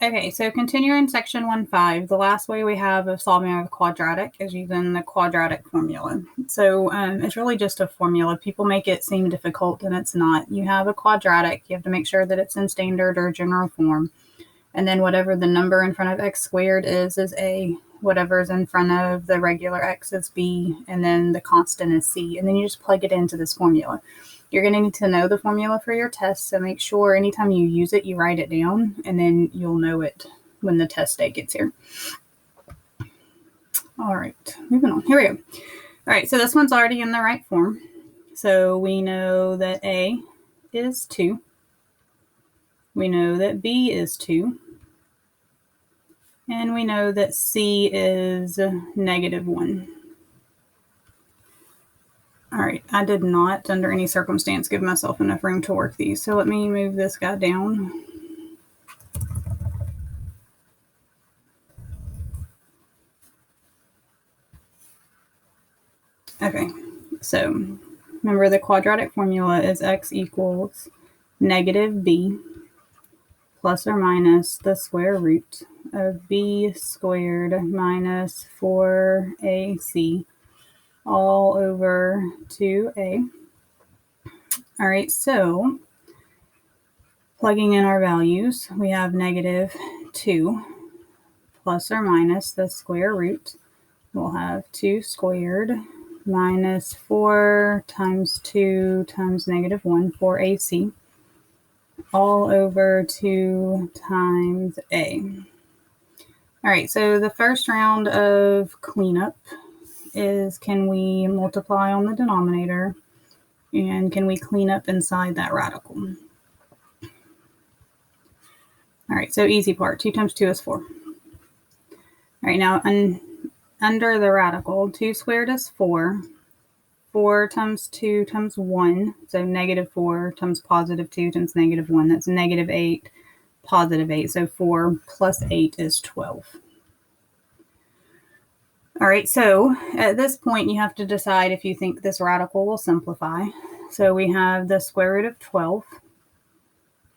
Okay, so continuing section 1.5, the last way we have of solving a quadratic is using the quadratic formula. So it's really just a formula. People make it seem difficult, and it's not. You have a quadratic. You have to make sure that it's in standard or general form. And then whatever the number in front of x squared is a. Whatever's in front of the regular x is b, and then the constant is c. And then you just plug it into this formula. You're going to need to know the formula for your test, so make sure anytime you use it, you write it down, and then you'll know it when the test day gets here. All right, moving on. Here we go. All right, so this one's already in the right form. So we know that A is 2. We know that B is 2. And we know that C is -1. All right, I did not, under any circumstance, give myself enough room to work these. So let me move this guy down. Okay, so remember the quadratic formula is x equals -b plus or minus the square root of b squared minus 4ac all over 2a. All right, so plugging in our values, we have -2 plus or minus the square root. We'll have 2 squared minus 4 times 2 times -1, 4ac, all over 2 times a. All right, so the first round of cleanup is, can we multiply on the denominator, and can we clean up inside that radical? All right, so easy part, 2 times 2 is 4. All right, now under the radical, 2 squared is 4. 4 times 2 times 1, so -4 times +2 times -1, that's -8, +8, so 4 plus 8 is 12. All right, so at this point, you have to decide if you think this radical will simplify. So we have the square root of 12.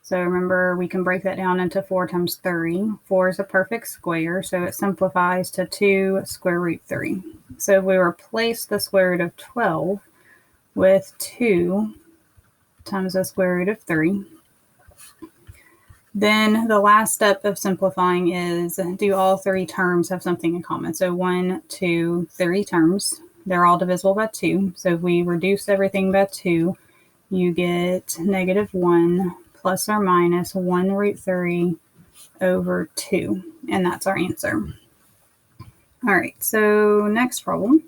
So remember, we can break that down into 4 times 3. 4 is a perfect square, so it simplifies to 2 square root 3. So if we replace the square root of 12 with 2 times the square root of 3, then the last step of simplifying is, do all 3 terms have something in common? So 1, 2, 3 terms. They're all divisible by 2. So if we reduce everything by 2, you get -1 plus or minus 1 root 3 over 2. And that's our answer. All right, so next problem.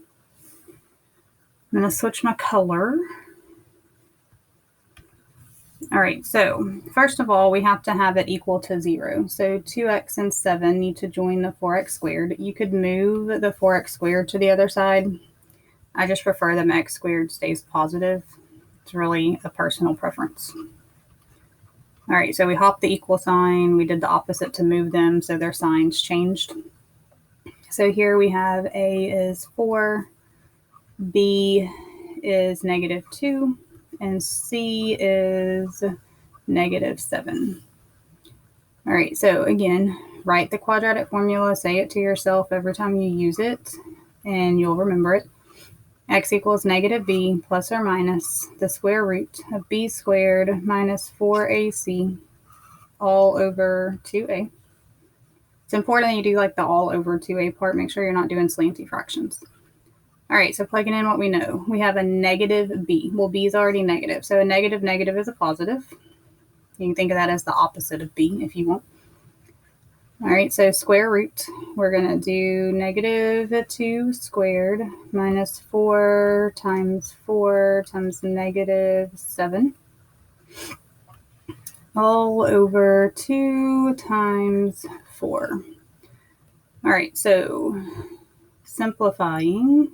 I'm going to switch my color. All right, so first of all, we have to have it equal to 0. So 2x and 7 need to join the 4x squared. You could move the 4x squared to the other side. I just prefer that x squared stays positive. It's really a personal preference. All right, so we hopped the equal sign. We did the opposite to move them, so their signs changed. So here we have a is 4, b is -2, and c is -7. All right, so again, write the quadratic formula, say it to yourself every time you use it, and you'll remember it. X equals -b plus or minus the square root of b squared minus 4ac all over 2a. It's important that you do like the all over 2a part. Make sure you're not doing slanty fractions. All right, so plugging in what we know. We have a -b. Well, b is already negative, so a negative is a positive. You can think of that as the opposite of b if you want. All right, so square root, we're going to do -2 squared minus 4 times -7 all over 2 times 4. All right, so simplifying,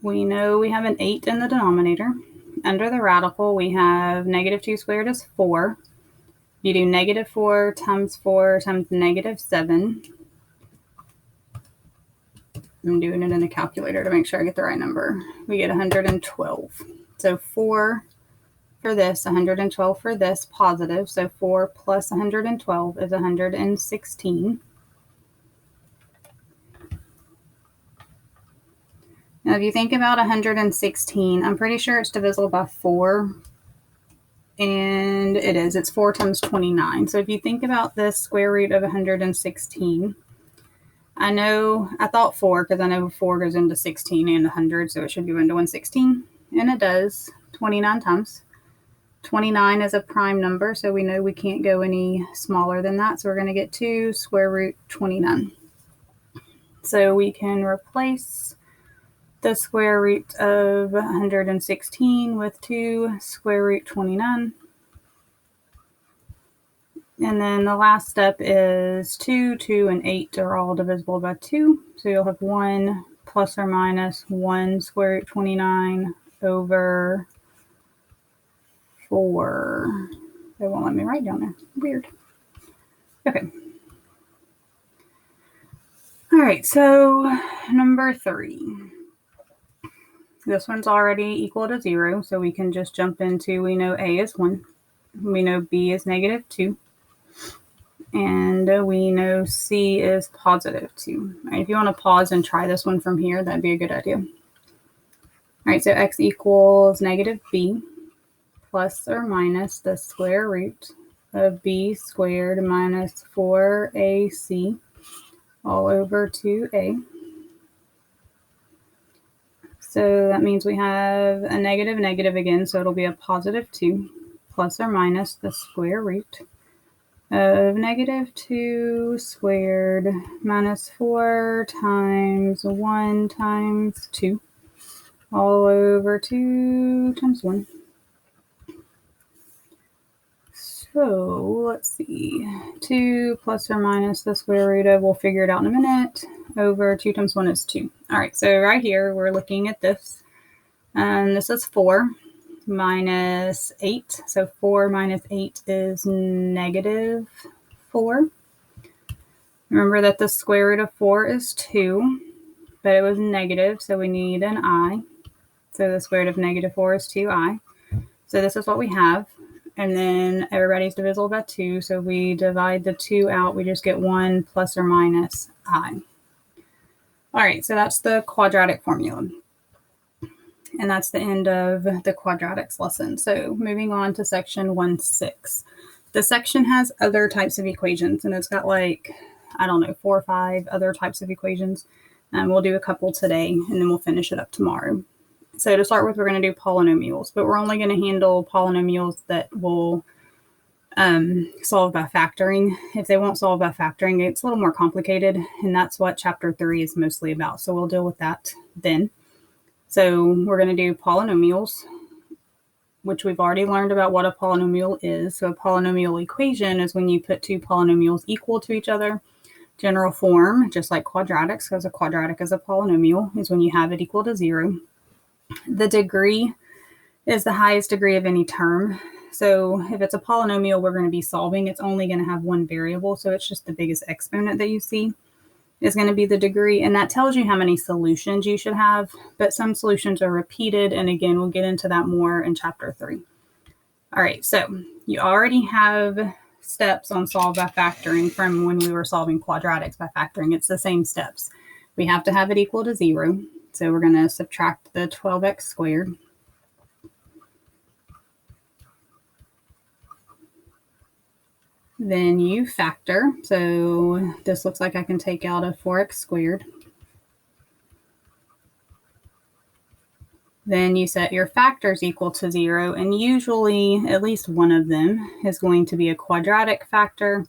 we know we have an 8 in the denominator. Under the radical, we have -2 squared is 4. You do -4 times -7. I'm doing it in a calculator to make sure I get the right number. We get 112. So 4 for this, 112 for this, positive. So 4 plus 112 is 116. Now, if you think about 116, I'm pretty sure it's divisible by 4. And it is. It's 4 times 29. So if you think about this square root of 116, I thought 4 because I know 4 goes into 16 and 100, so it should go into 116. And it does 29 times. 29 is a prime number, so we know we can't go any smaller than that. So we're going to get 2 square root 29. So we can replace the square root of 116 with 2 square root 29. And then the last step is 2, 2, and 8 are all divisible by 2. So you'll have 1 plus or minus 1 square root 29 over 4. They won't let me write down there. Weird. Okay. All right, so number 3. This one's already equal to 0, so we can just jump into, we know A is 1. We know B is negative 2. And we know C is positive 2. All right, if you want to pause and try this one from here, that'd be a good idea. All right, so x equals negative b plus or minus the square root of b squared minus 4ac all over 2a. So that means we have a negative again, so it'll be a positive 2 plus or minus the square root of negative 2 squared minus 4 times 1 times 2 all over 2 times 1. So let's see, 2 plus or minus the square root of, we'll figure it out in a minute, over 2 times 1 is 2. All right, so right here we're looking at this. This is 4 minus 8. So 4 minus 8 is negative 4. Remember that the square root of 4 is 2, but it was negative, so we need an I. So the square root of negative 4 is 2i. So this is what we have. And then everybody's divisible by 2, so we divide the 2 out. We just get 1 plus or minus I. All right, so that's the quadratic formula. And that's the end of the quadratics lesson. So moving on to section 1.6. The section has other types of equations, and it's got like, I don't know, 4 or 5 other types of equations. We'll do a couple today, and then we'll finish it up tomorrow. So to start with, we're going to do polynomials, but we're only going to handle polynomials that will solve by factoring. If they won't solve by factoring, it's a little more complicated, and that's what chapter 3 is mostly about. So we'll deal with that then. So we're going to do polynomials, which we've already learned about what a polynomial is. So a polynomial equation is when you put 2 polynomials equal to each other. General form, just like quadratics, because a quadratic is a polynomial, is when you have it equal to 0. The degree is the highest degree of any term. So if it's a polynomial we're going to be solving, it's only going to have one variable. So it's just the biggest exponent that you see is going to be the degree. And that tells you how many solutions you should have. But some solutions are repeated. And again, we'll get into that more in chapter 3. All right, so you already have steps on solve by factoring from when we were solving quadratics by factoring. It's the same steps. We have to have it equal to 0. So we're going to subtract the 12x squared. Then you factor. So this looks like I can take out a 4x squared. Then you set your factors equal to 0. And usually at least one of them is going to be a quadratic factor.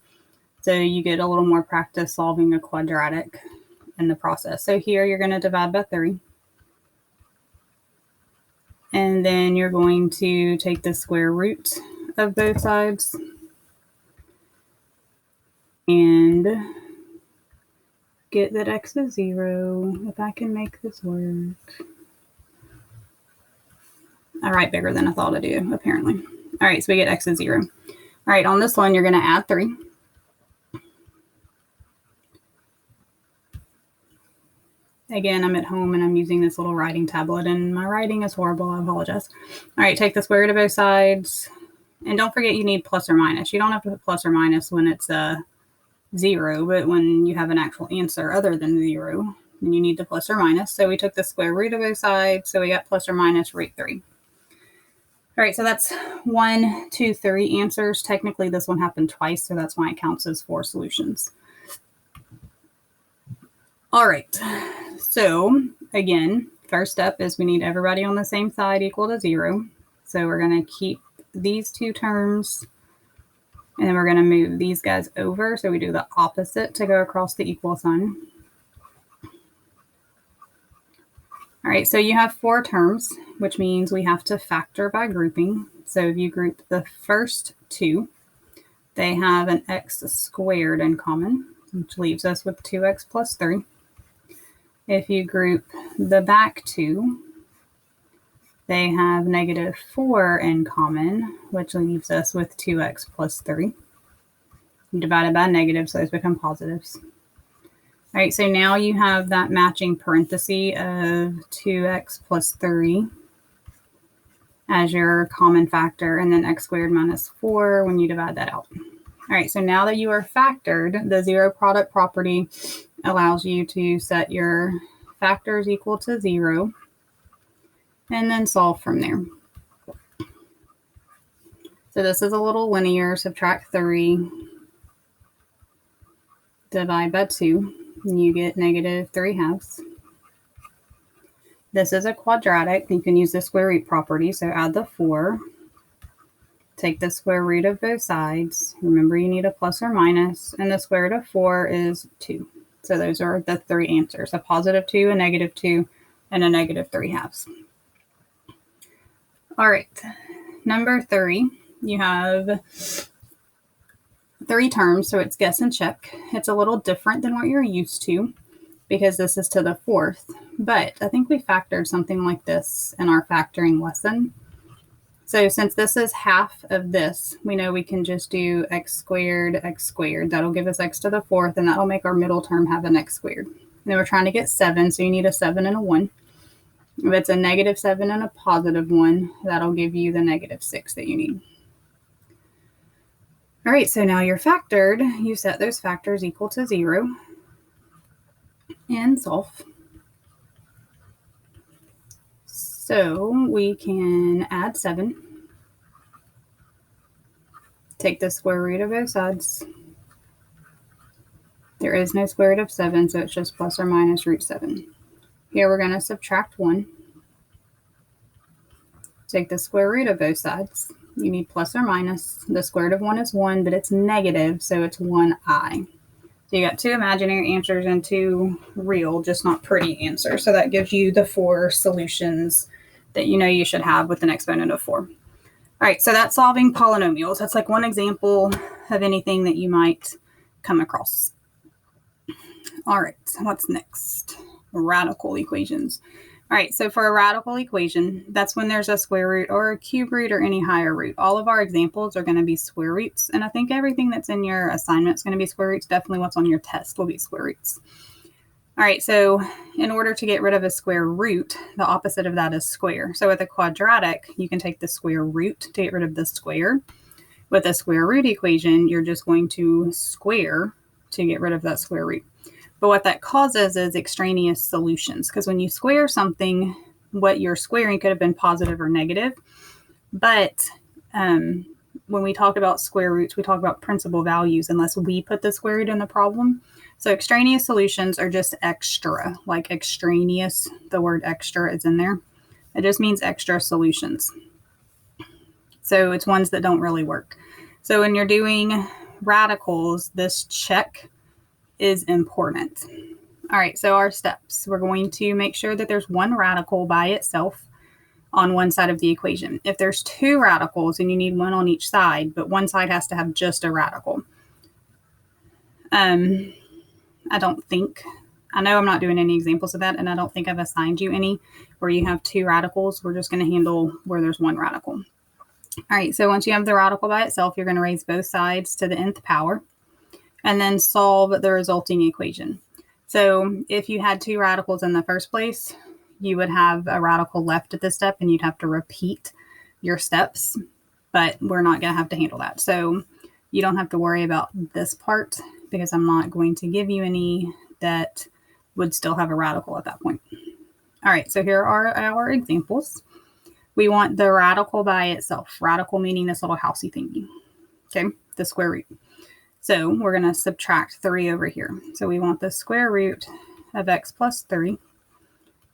So you get a little more practice solving a quadratic in the process. So here you're going to divide by 3. And then you're going to take the square root of both sides and get that x is 0. If I can make this work. I write bigger than I thought I do, apparently. All right, so we get x is 0. All right, on this one, you're going to add 3. Again, I'm at home and I'm using this little writing tablet and my writing is horrible. I apologize. All right, take the square root of both sides. And don't forget you need plus or minus. You don't have to put plus or minus when it's a 0, but when you have an actual answer other than 0, then you need the plus or minus. So we took the square root of both sides, so we got plus or minus root 3. All right, so that's 1, 2, 3 answers. Technically, this one happened twice, so that's why it counts as 4 solutions. All right, so again, first step is we need everybody on the same side equal to 0. So we're going to keep these two terms, and then we're going to move these guys over. So we do the opposite to go across the equal sign. All right, so you have 4 terms, which means we have to factor by grouping. So if you group the first 2, they have an x squared in common, which leaves us with 2x plus 3. If you group the back 2, they have -4 in common, which leaves us with 2x plus 3. You divide it by negative, so those become positives. All right, so now you have that matching parenthesis of 2x plus 3 as your common factor, and then x squared minus 4 when you divide that out. All right, so now that you are factored, the zero product property allows you to set your factors equal to 0 and then solve from there. So this is a little linear. Subtract 3, divide by 2, and you get -3/2. This is a quadratic. You can use the square root property, so add the 4. Take the square root of both sides. Remember, you need a plus or minus, and the square root of 4 is 2. So those are the 3 answers, a +2, a -2, and a -3/2. All right, number 3, you have 3 terms, so it's guess and check. It's a little different than what you're used to because this is to the 4th, but I think we factored something like this in our factoring lesson. So since this is half of this, we know we can just do x squared. That'll give us x to the 4th, and that'll make our middle term have an x squared. And then we're trying to get 7, so you need a 7 and a 1. If it's a -7 and a +1, that'll give you the -6 that you need. All right, so now you're factored. You set those factors equal to 0 and solve. So we can add 7. Take the square root of both sides. There is no square root of 7, so it's just plus or minus root 7. Here we're going to subtract 1. Take the square root of both sides. You need plus or minus. The square root of 1 is 1, but it's negative, so it's 1i. So you got 2 imaginary answers and 2 real, just not pretty answers. So that gives you the 4 solutions that you know you should have with an exponent of 4. All right, so that's solving polynomials. That's like one example of anything that you might come across. All right, what's next? Radical equations. All right, so for a radical equation, that's when there's a square root or a cube root or any higher root. All of our examples are going to be square roots, and I think everything that's in your assignment is going to be square roots. Definitely what's on your test will be square roots. All right, so in order to get rid of a square root, the opposite of that is square. So with a quadratic, you can take the square root to get rid of the square. With a square root equation, you're just going to square to get rid of that square root. But what that causes is extraneous solutions, because when you square something, what you're squaring could have been positive or negative. But when we talk about square roots, we talk about principal values unless we put the square root in the problem. So extraneous solutions are just extra, like extraneous. The word extra is in there. It just means extra solutions. So it's ones that don't really work. So when you're doing radicals, this check is important. All right, so our steps. We're going to make sure that there's one radical by itself on one side of the equation. If there's 2 radicals, and you need one on each side, but one side has to have just a radical. I know I'm not doing any examples of that, and I don't think I've assigned you any where you have 2 radicals. We're just going to handle where there's 1 radical. All right, so once you have the radical by itself, you're going to raise both sides to the nth power and then solve the resulting equation. So if you had two radicals in the first place, you would have a radical left at this step and you'd have to repeat your steps, but we're not going to have to handle that. So you don't have to worry about this part because I'm not going to give you any that would still have a radical at that point. All right, so here are our examples. We want the radical by itself. Radical meaning this little housey thingy. Okay, the square root. So we're going to subtract 3 over here. So we want the square root of x plus 3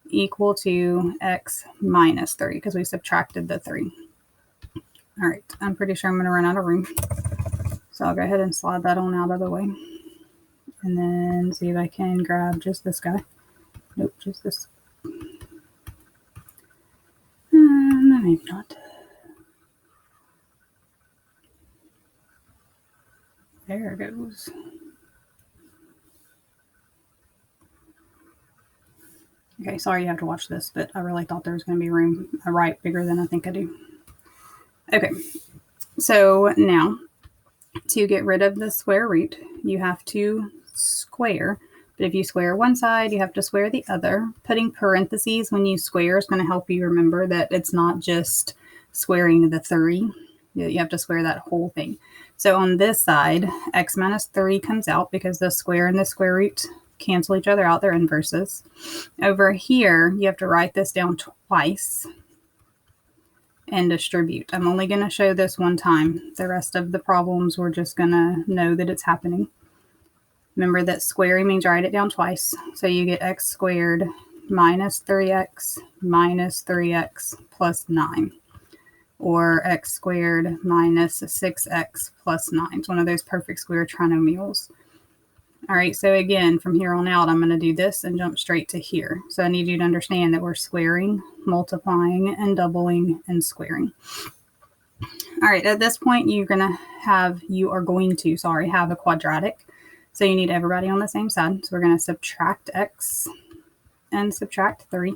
equal to x minus 3 because we subtracted the 3. All right, I'm pretty sure I'm going to run out of room. So I'll go ahead and slide that on out of the way. And then see if I can grab just this guy. Nope, just this. Maybe not. There it goes. Okay, sorry you have to watch this, but I really thought there was going to be room right bigger than I think I do. Okay, so now to get rid of the square root, you have to square. But if you square one side, you have to square the other. Putting parentheses when you square is going to help you remember that it's not just squaring the 3. You have to square that whole thing. So on this side, x minus 3 comes out because the square and the square root cancel each other out. They're inverses. Over here, you have to write this down twice and distribute. I'm only going to show this one time. The rest of the problems, we're just going to know that it's happening. Remember that squaring means write it down twice. So you get x squared minus 3x minus 3x plus 9. Or x squared minus 6x plus 9. It's one of those perfect square trinomials. All right, so again, from here on out, I'm going to do this and jump straight to here. So I need you to understand that we're squaring, multiplying, and doubling, and squaring. All right, at this point, you are going to have a quadratic. So you need everybody on the same side. So we're going to subtract x and subtract 3.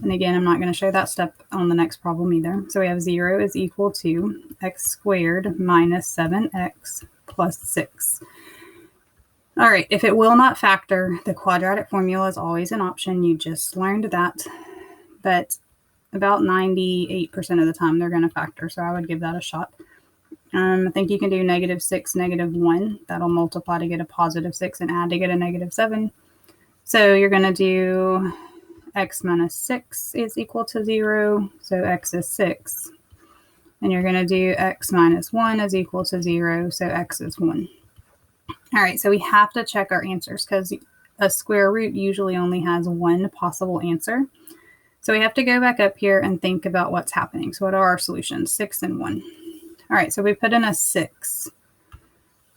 And again, I'm not going to show that step on the next problem either. So we have 0 is equal to x squared minus 7x plus 6. All right, if it will not factor, the quadratic formula is always an option. You just learned that. But about 98% of the time, they're going to factor. So I would give that a shot. I think you can do -6, -1. That'll multiply to get a +6 and add to get a -7. So you're going to do x minus 6 is equal to 0. So x is 6. And you're going to do x minus 1 is equal to 0. So x is 1. All right, so we have to check our answers because a square root usually only has one possible answer. So we have to go back up here and think about what's happening. So what are our solutions? 6 and 1. All right, so we put in a 6.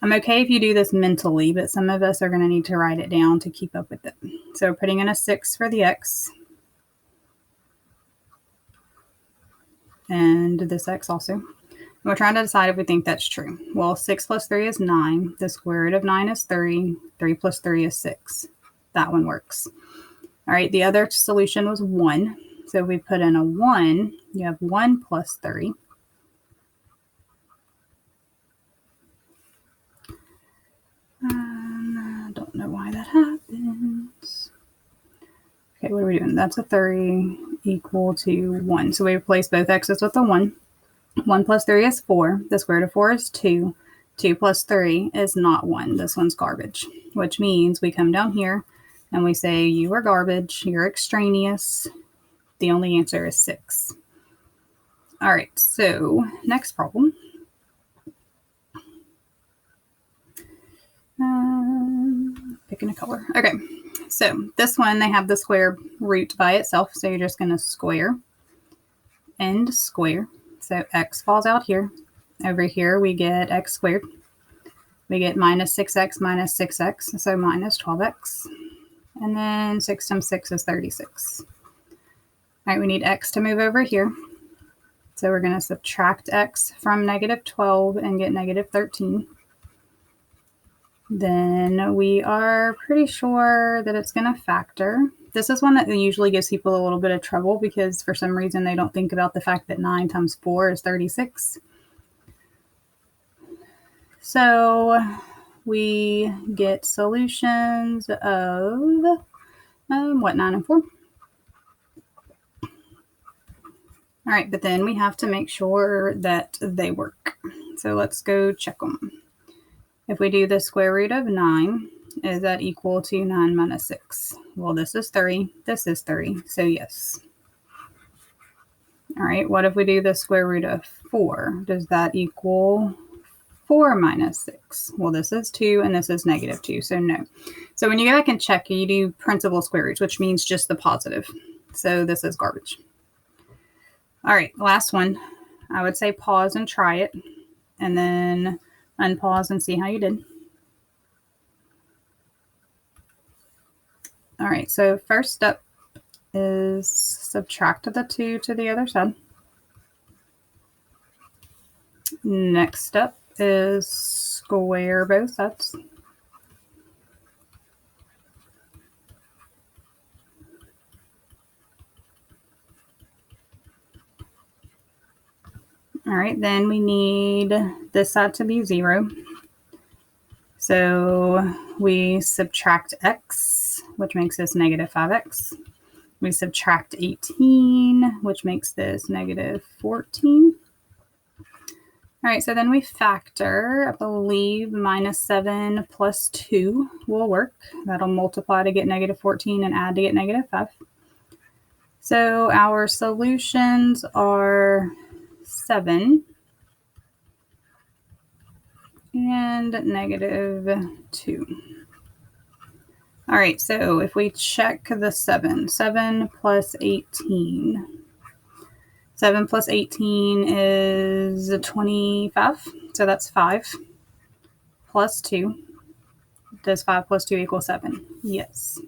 I'm okay if you do this mentally, but some of us are going to need to write it down to keep up with it. So putting in a 6 for the x. And this x also. And we're trying to decide if we think that's true. Well, 6 plus 3 is 9. The square root of 9 is 3. 3 plus 3 is 6. That one works. All right, the other solution was 1. So if we put in a 1, you have 1 plus 3. I don't know why that happens. Okay, what are we doing? That's a 3 equal to 1. So we replace both x's with a 1. 1 plus 3 is 4. The square root of 4 is 2. 2 plus 3 is not 1. This one's garbage, which means we come down here and we say, you are garbage. You're extraneous. The only answer is 6. All right, so next problem. Picking a color. Okay, so this one, they have the square root by itself. So you're just going to square and square. So x falls out here. Over here, we get x squared. We get minus 6x minus 6x, so minus 12x. And then 6 times 6 is 36. All right, we need x to move over here. So we're going to subtract x from -12 and get -13. Then we are pretty sure that it's going to factor. This is one that usually gives people a little bit of trouble because for some reason they don't think about the fact that 9 times 4 is 36. So we get solutions of, 9 and 4. All right, but then we have to make sure that they work. So let's go check them. If we do the square root of 9, is that equal to 9 minus 6? Well, this is 3, this is 3, so yes. All right, what if we do the square root of 4? Does that equal 4 minus 6? Well, this is 2 and this is negative 2, so no. So when you go back and check, you do principal square roots, which means just the positive. So this is garbage. All right, last one. I would say pause and try it, and then unpause and see how you did. All right, so first step is subtract the 2 to the other side. Next step is square both sides. All right, then we need this side to be 0. So we subtract x, which makes this negative 5x. We subtract 18, which makes this negative 14. All right, so then we factor. I believe minus 7 plus 2 will work. That'll multiply to get negative 14 and add to get negative 5. So our solutions are 7 and negative 2. All right, so if we check the 7 plus 18. 7 plus 18 is 25, so that's 5 plus 2. Does 5 plus 2 equal 7? Yes.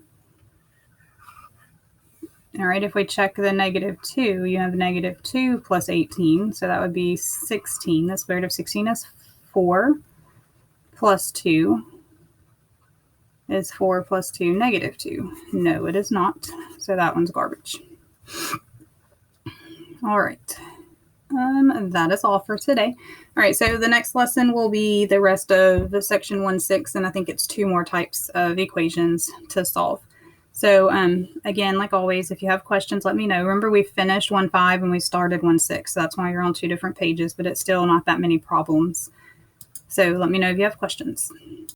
All right, if we check the negative 2, you have negative 2 plus 18, so that would be 16. The square root of 16 is 4 plus 2 is 4 plus 2, negative 2. No, it is not, so that one's garbage. All right. That is all for today. All right, so the next lesson will be the rest of the section 1.6, and I think it's 2 more types of equations to solve. So again, like always, if you have questions, let me know. Remember, we finished 1.5 and we started 1.6, so that's why you're on 2 different pages, but it's still not that many problems. So let me know if you have questions.